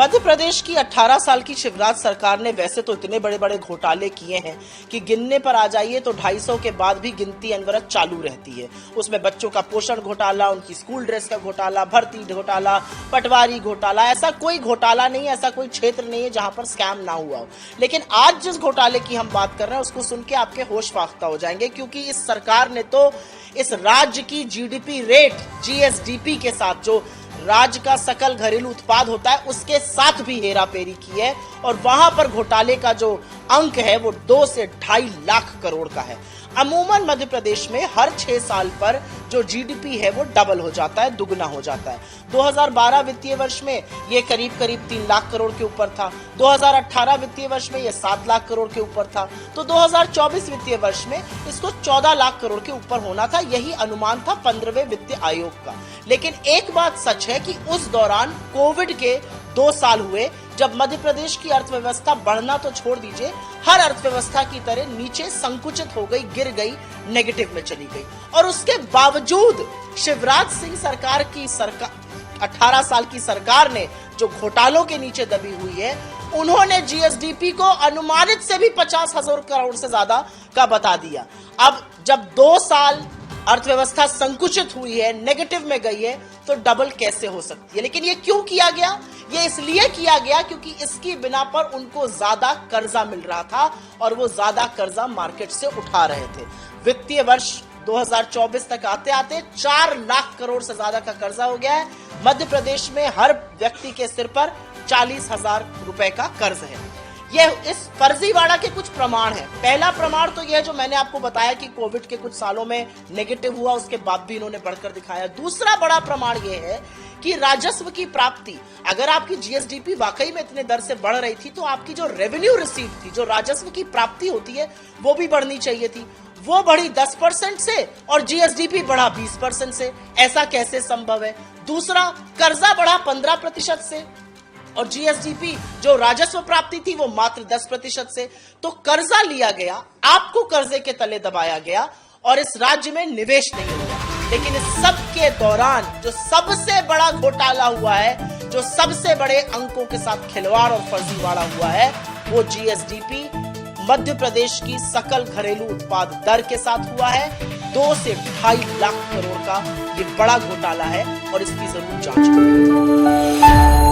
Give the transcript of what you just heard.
मध्य प्रदेश की 18 साल की शिवराज सरकार ने वैसे तो इतने बड़े बड़े घोटाले किए हैं कि गिनने पर आ जाइए तो 250 के बाद भी गिनती अनवरत चालू रहती है। उसमें बच्चों का पोषण घोटाला, उनकी स्कूल ड्रेस का घोटाला, भर्ती घोटाला, पटवारी घोटाला, ऐसा कोई घोटाला नहीं, ऐसा कोई क्षेत्र नहीं है जहां पर स्कैम ना हुआ हो। लेकिन आज जिस घोटाले की हम बात कर रहे हैं उसको सुन के आपके होश फाख्ता हो जाएंगे, क्योंकि इस सरकार ने तो इस राज्य की जीडीपी रेट जीएसडीपी के साथ, जो राज्य का सकल घरेलू उत्पाद होता है, उसके साथ भी हेराफेरी की है और वहां पर घोटाले का जो अंक है वो 2 से 2.5 लाख करोड़ का है। अमूमन मध्य प्रदेश में हर 6 साल पर जो जीडीपी है वो डबल हो जाता है, दुगना हो जाता है। 2012 वित्तीय वर्ष में ये करीब 3 लाख करोड़ के ऊपर था। 2018 वित्तीय वर्ष में ये 7 लाख करोड़ के ऊपर था। तो 2024 वित्तीय वर्ष में इसको 14 लाख करोड़ के ऊपर होना था। यही अनुमान था 15वें वित्त आयोग का। लेकिन एक बात सच है कि उस दौरान कोविड के 2 साल हुए, जब मध्य प्रदेश की अर्थव्यवस्था बढ़ना तो छोड़ दीजिए, हर अर्थव्यवस्था की तरह नीचे संकुचित हो गई, गिर गई, नेगेटिव में चली गई। और उसके बावजूद शिवराज सिंह सरकार की 18 साल की सरकार ने जो घोटालों के नीचे दबी हुई है, उन्होंने जीएसडीपी को अनुमानित से भी 50,000 करोड़ से ज्यादा का बता दिया। अब जब 2 साल अर्थव्यवस्था संकुचित हुई है, नेगेटिव में गई है, तो डबल कैसे हो सकती है? लेकिन ये क्यों किया गया? ये इसलिए किया गया क्योंकि इसकी बिना पर उनको ज्यादा कर्जा मिल रहा था और वो ज्यादा कर्जा मार्केट से उठा रहे थे। वित्तीय वर्ष 2024 तक आते आते 4 लाख करोड़ से ज्यादा का कर्जा हो गया है। मध्य प्रदेश में हर व्यक्ति के सिर पर 40,000 रुपए का कर्ज है। ये इस फर्जीवाड़ा के कुछ प्रमाण हैं। पहला प्रमाण तो यह जो मैंने आपको बताया कि कोविड के कुछ सालों में नेगेटिव हुआ, उसके बाद भी इन्होंने बढ़कर दिखाया। दूसरा बड़ा प्रमाण यह है कि राजस्व की प्राप्ति, अगर आपकी जीएसडीपी वाकई में इतने दर से बढ़ रही थी तो आपकी जो रेवेन्यू रिसीव थी, जो राजस्व की प्राप्ति होती है, वो भी बढ़नी चाहिए थी। वो बढ़ी 10% से और जीएसडीपी बढ़ा 20% से। ऐसा कैसे संभव है? दूसरा, कर्जा बढ़ा 15% से और जीएसडीपी जो राजस्व प्राप्ति थी वो मात्र 10% से। तो कर्जा लिया गया, आपको कर्जे के तले दबाया गया और इस राज्य में निवेश नहीं हुआ। लेकिन इस सब के दौरान जो सबसे बड़ा घोटाला हुआ है, जो सबसे बड़े अंकों के साथ खिलवाड़ और फर्जीवाड़ा हुआ है, वो जीएसडीपी मध्य प्रदेश की सकल घरेलू उत्पाद दर के साथ हुआ है। 2 से 2.5 लाख करोड़ का ये बड़ा घोटाला है और इसकी जरूर जांच करें।